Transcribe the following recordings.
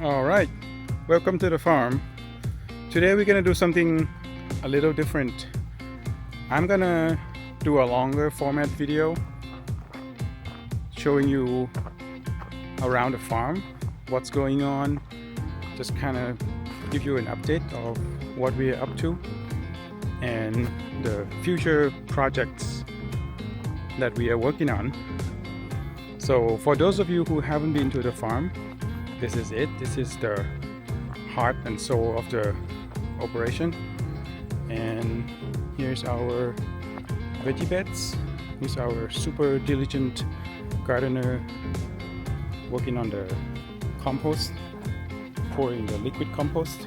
All right, welcome to the farm. Today we're gonna do something a little different. I'm gonna do a longer format video showing you around the farm, what's going on, just kind of give you an update of what we're up to and the future projects that we are working on. So for those of you who haven't been to the farm, this is it. This is the heart and soul of the operation. And here's our veggie beds. Here's our super diligent gardener working on the compost, pouring the liquid compost.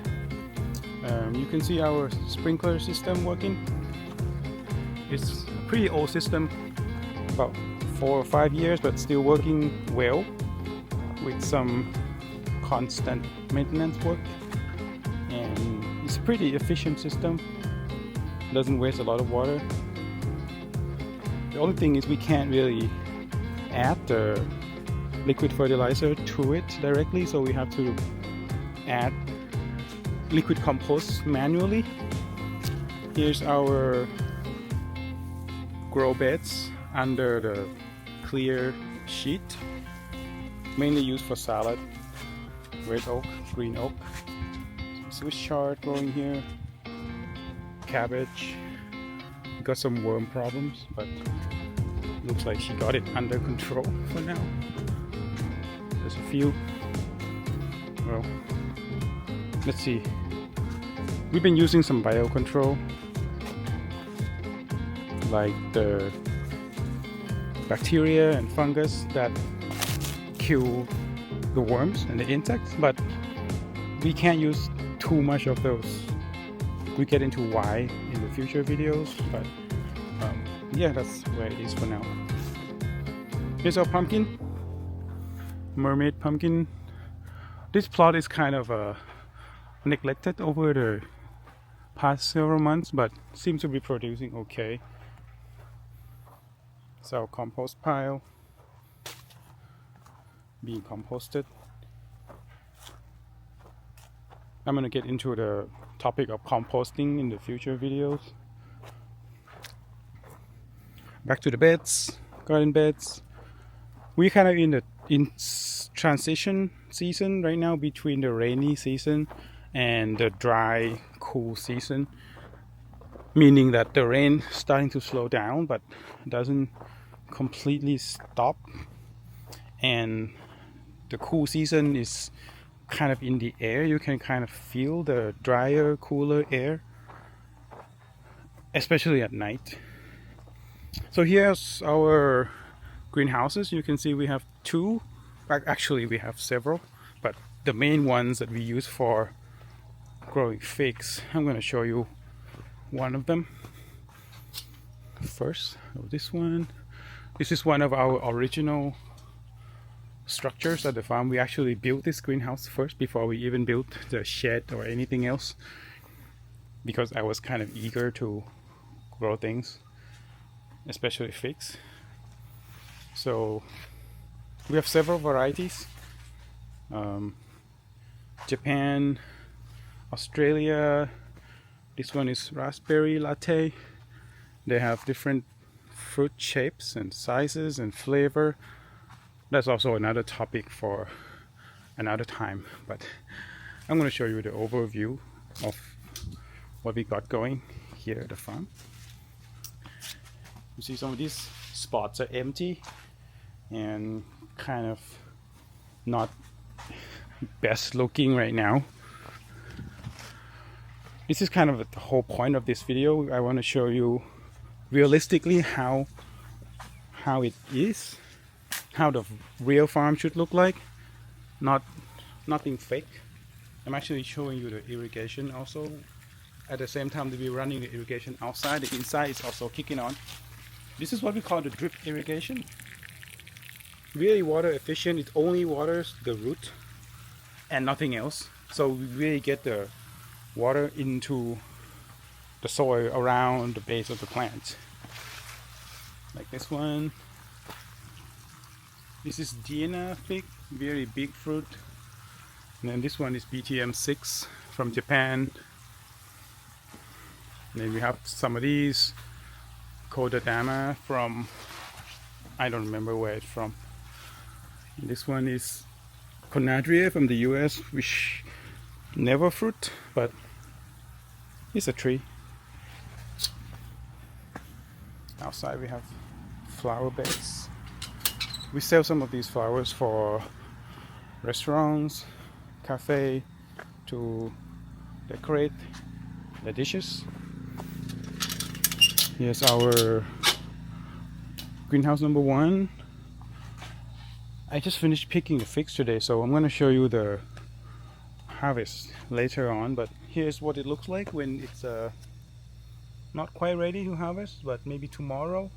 You can see our sprinkler system working. It's a pretty old system, about 4 or 5 years, but still working well with some constant maintenance work, and it's a pretty efficient system, doesn't waste a lot of water. The only thing is we can't really add the liquid fertilizer to it directly, so we have to add liquid compost manually. Here's our grow beds under the clear sheet, mainly used for salad. Red oak, green oak, some Swiss chard growing here, cabbage. Got some worm problems, but looks like she got it under control for now. There's a few. Well, let's see. We've been using some biocontrol, like the bacteria and fungus that kill the worms and the insects, but we can't use too much of those. We get into why in the future videos, but yeah, that's where it is for now. Here's our pumpkin, mermaid pumpkin. This plot is kind of neglected over the past several months, but seems to be producing okay. It's our compost pile being composted. I'm gonna get into the topic of composting in the future videos. Back to the beds, garden beds. We're kind of in transition season right now between the rainy season and the dry, cool season, meaning that the rain starting to slow down but doesn't completely stop, and the cool season is kind of in the air. You can kind of feel the drier, cooler air, especially at night. So here's our greenhouses. You can see we have two. Actually, we have several, but the main ones that we use for growing figs, I'm going to show you one of them first. So this one. This is one of our original structures at the farm. We actually built this greenhouse first before we even built the shed or anything else, because I was kind of eager to grow things, especially figs. So we have several varieties. Japan, Australia. This one is raspberry latte. They have different fruit shapes and sizes and flavor. That's also another topic for another time, but I'm going to show you the overview of what we got going here at the farm. You see some of these spots are empty and kind of not best looking right now. This is kind of the whole point of this video. I want to show you realistically how it is, how the real farm should look like, nothing fake. I'm actually showing you the irrigation also. At the same time that we're running the irrigation outside, the inside is also kicking on. This is what we call the drip irrigation. Really water efficient. It only waters the root and nothing else. So we really get the water into the soil around the base of the plant. Like this one. This is Diana fig, very big fruit. And then this one is BTM6 from Japan. And then we have some of these Kodadama from, I don't remember where it's from. And this one is Conadria from the US, which never fruit, but it's a tree. Outside we have flower beds. We sell some of these flowers for restaurants, cafe, to decorate the dishes. Here's our greenhouse number 1. I just finished picking the figs today, so I'm going to show you the harvest later on, but here's what it looks like when it's not quite ready to harvest, but maybe tomorrow.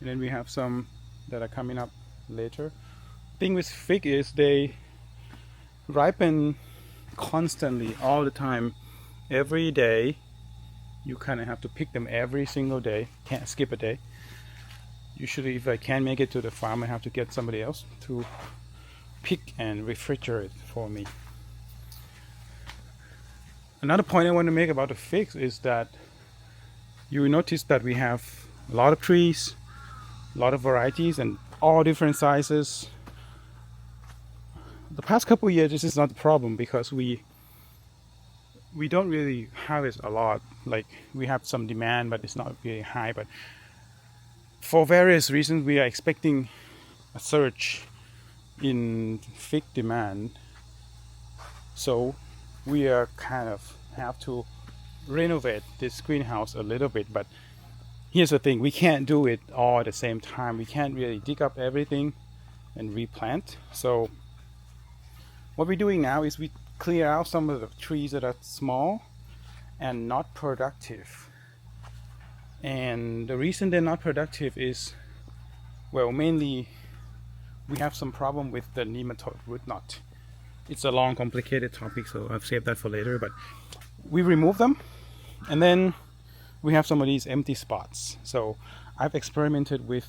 And then we have some that are coming up later. Thing with fig is they ripen constantly all the time, every day. You kind of have to pick them every single day, can't skip a day. Usually if I can't make it to the farm, I have to get somebody else to pick and refrigerate for me. Another point I want to make about the figs is that you will notice that we have a lot of trees, a lot of varieties, and all different sizes. The past couple of years this is not the problem because we don't really harvest a lot. Like, we have some demand, but it's not really high. But for various reasons, we are expecting a surge in fig demand. So we are kind of have to renovate this greenhouse a little bit. But here's the thing, we can't do it all at the same time. We can't really dig up everything and replant. So what we're doing now is we clear out some of the trees that are small and not productive. And the reason they're not productive is, well, mainly we have some problem with the nematode root knot. It's a long, complicated topic, so I've saved that for later. But we remove them, and then we have some of these empty spots. So I've experimented with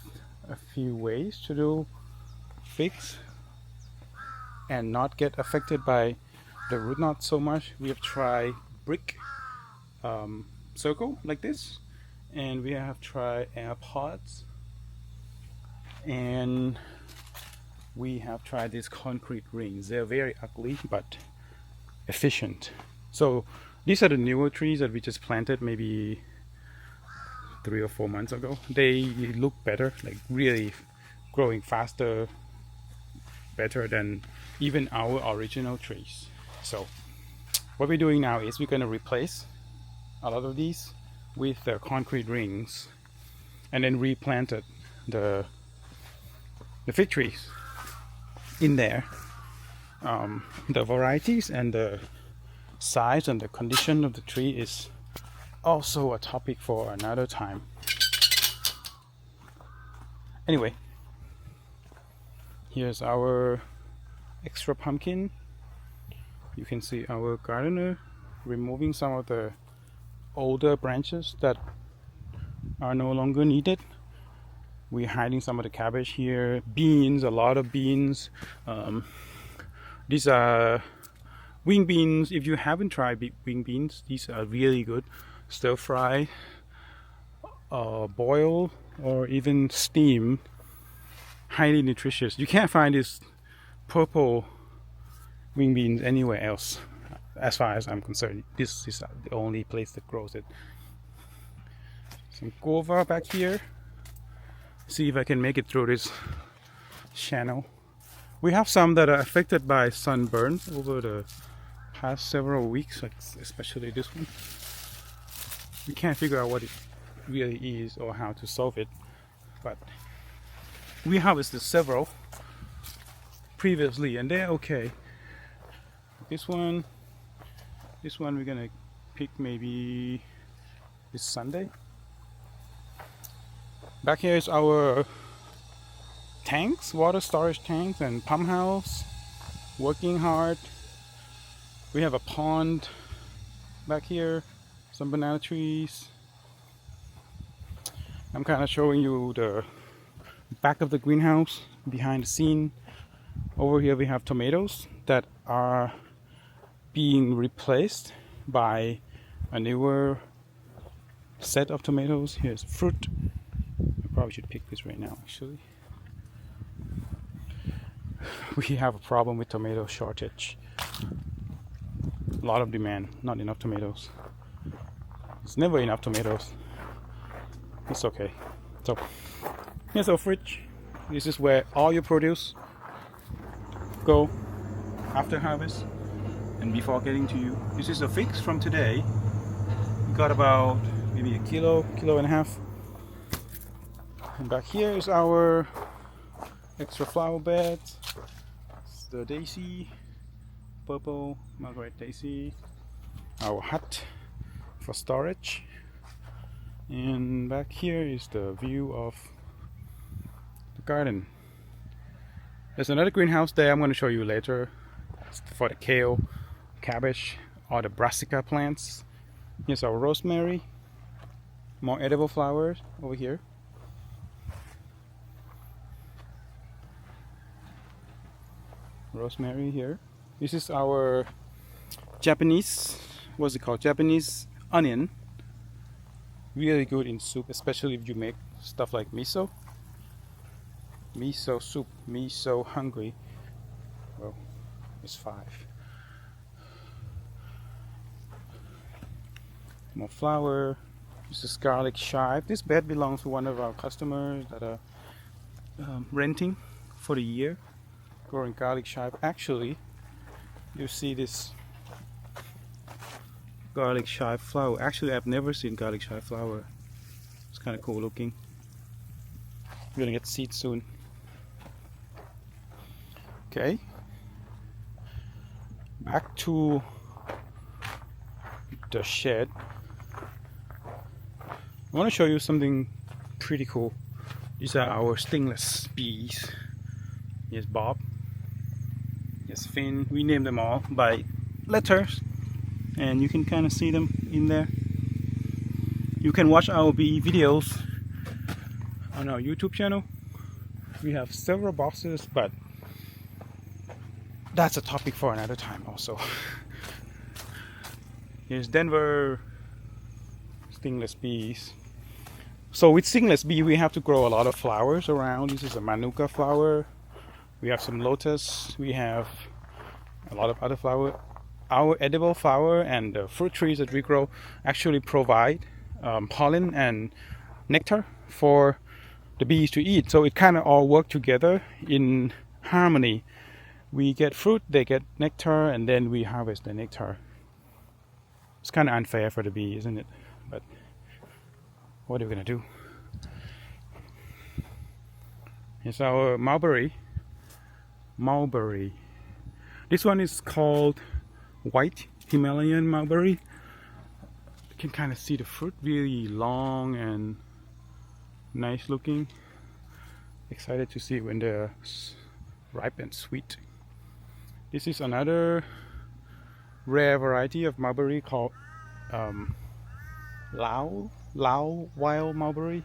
a few ways to do figs and not get affected by the root knot so much. We have tried brick circle like this, and we have tried air pods, and we have tried these concrete rings. They're very ugly but efficient. So these are the newer trees that we just planted maybe 3 or 4 months ago. They look better, like really growing faster, better than even our original trees. So what we're doing now is we're going to replace a lot of these with the concrete rings, and then replanted the fig trees in there. The varieties and the size and the condition of the tree is also a topic for another time. Anyway, here's our extra pumpkin. You can see our gardener removing some of the older branches that are no longer needed. We're hiding some of the cabbage here. Beans, a lot of beans. These are wing beans. If you haven't tried wing beans, these are really good. Stir fry, boil, or even steam. Highly nutritious. You can't find this purple wing beans anywhere else, as far as I'm concerned. This is the only place that grows it. Some guava back here. See if I can make it through this channel. We have some that are affected by sunburn over the past several weeks, like especially this one. We can't figure out what it really is or how to solve it, but we harvested several previously and they're okay. This one we're gonna pick maybe this Sunday. Back here is our tanks, water storage tanks and pump house, working hard. We have a pond back here, some banana trees. I'm kind of showing you the back of the greenhouse, behind the scene. Over here we have tomatoes that are being replaced by a newer set of tomatoes. Here's fruit. I probably should pick this right now actually. We have a problem with tomato shortage. A lot of demand, not enough tomatoes. It's never enough tomatoes. It's okay. So here's our fridge. This is where all your produce go after harvest and before getting to you. This is a fix from today. We got about maybe a kilo and a half. And back here is our extra flower beds. It's the daisy, purple Margaret daisy. Our hut for storage. And back here is the view of the garden. There's another greenhouse there I'm going to show you later. It's for the kale, cabbage, or the brassica plants. Here's our rosemary. More edible flowers over here. Rosemary here. This is our Japanese, what's it called? Japanese onion. Really good in soup, especially if you make stuff like miso. Miso soup, miso hungry. Well, it's 5. More flour. This is garlic chive. This bed belongs to one of our customers that are renting for the year, growing garlic chive. Actually, you see this garlic chive flower. Actually, I've never seen garlic chive flower. It's kind of cool looking. We're gonna get seeds soon. Okay, back to the shed. I want to show you something pretty cool. These are our stingless bees. Here's Bob. Here's Finn. We named them all by letters, and you can kind of see them in there. You can watch our bee videos on our YouTube channel. We have several boxes, but that's a topic for another time also. Here's Denver stingless bees. So with stingless bee we have to grow a lot of flowers around. This is a manuka flower. We have some lotus. We have a lot of other flower. Our edible flower and the fruit trees that we grow actually provide pollen and nectar for the bees to eat. So it kind of all work together in harmony. We get fruit, they get nectar, and then we harvest the nectar. It's kind of unfair for the bee, isn't it? But what are we gonna do? Here's our mulberry. This one is called white Himalayan mulberry. You can kind of see the fruit, really long and nice looking. Excited to see when they're ripe and sweet. This is another rare variety of mulberry called Lao wild mulberry.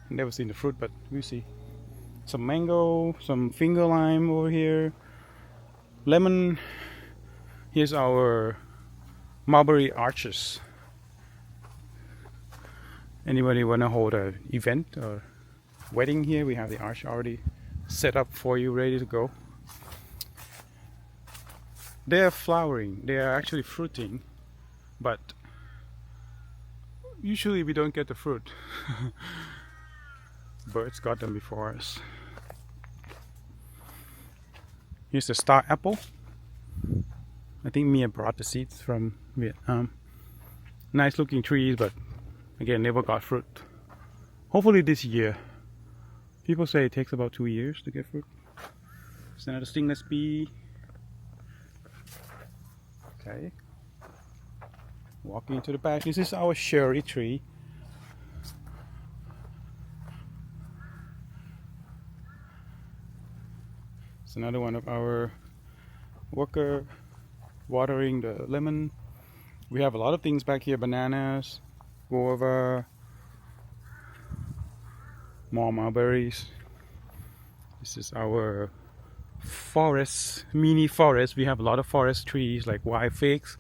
Never seen the fruit, but we'll see. Some mango, some finger lime over here, lemon. Here's our mulberry arches. Anybody want to hold an event or wedding here? We have the arch already set up for you, ready to go. They're flowering, they are actually fruiting, but usually we don't get the fruit. Birds got them before us. Here's the star apple. I think Mia brought the seeds from Vietnam. Nice looking trees, but again, never got fruit. Hopefully this year. People say it takes about 2 years to get fruit. It's another stingless bee. Okay. Walking into the back. This is our cherry tree. It's another one of our worker watering the lemon. We have a lot of things back here. Bananas, guava, more mulberries. This is our forest, mini forest. We have a lot of forest trees like wild figs,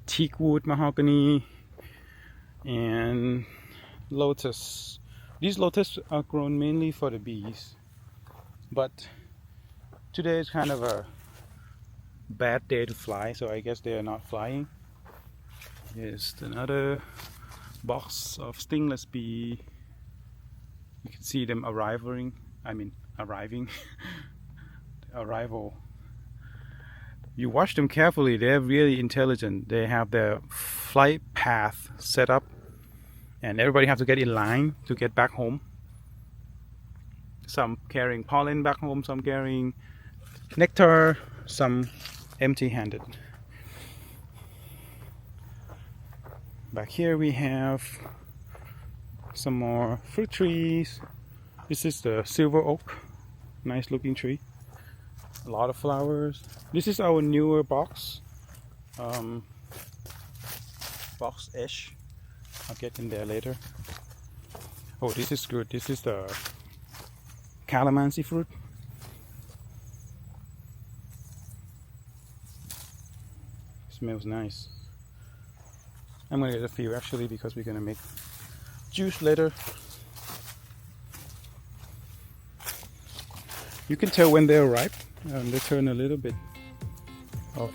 teak wood, mahogany, and lotus. These lotus are grown mainly for the bees, but today is kind of a bad day to fly, so I guess they are not flying. Here's another box of stingless bee. You can see them arriving. Arrival. You watch them carefully, they're really intelligent. They have their flight path set up, and everybody has to get in line to get back home. Some carrying pollen back home, some carrying nectar, some empty-handed. Back here we have some more fruit trees. This is the silver oak, nice looking tree. A lot of flowers. This is our newer box, box-ish. I'll get in there later. Oh, this is good. This is the calamansi fruit. Smells nice. I'm gonna get a few actually because we're gonna make juice later. You can tell when they're ripe. They turn a little bit of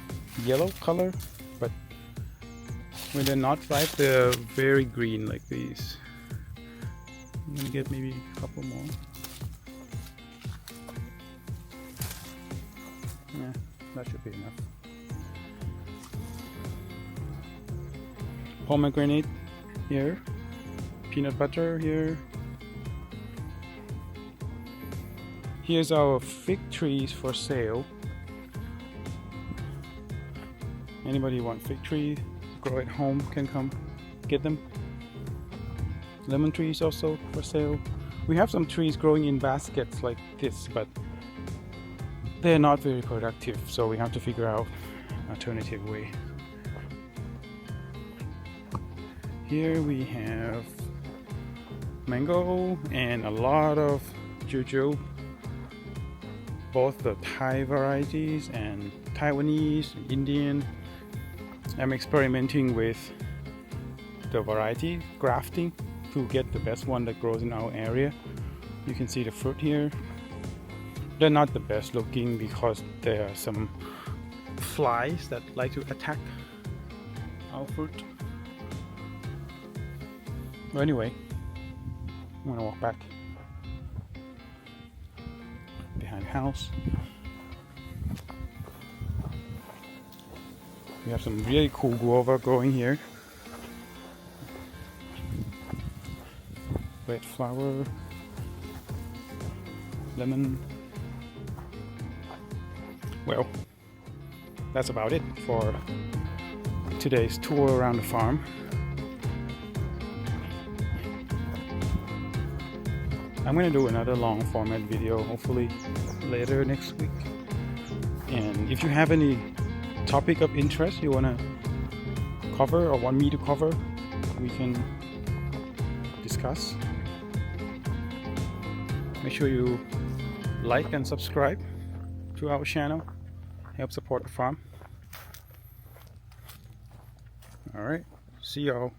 yellow color, but when they're not ripe, they're very green like these. I'm gonna get maybe a couple more. Yeah, that should be enough. Pomegranate here, peanut butter here. Here's our fig trees for sale. Anybody want fig trees, grow at home, can come get them. Lemon trees also for sale. We have some trees growing in baskets like this, but they're not very productive, so we have to figure out an alternative way. Here we have mango and a lot of juju, both the Thai varieties and Taiwanese, Indian. I'm experimenting with the variety grafting to get the best one that grows in our area. You can see the fruit here. They're not the best looking because there are some flies that like to attack our fruit. But anyway, I'm gonna walk back behind the house. We have some really cool guava growing here. Red flower, lemon. Well, that's about it for today's tour around the farm. I'm gonna do another long format video hopefully later next week. And if you have any topic of interest you wanna cover or want me to cover, we can discuss. Make sure you like and subscribe to our channel. Help support the farm. Alright, see y'all.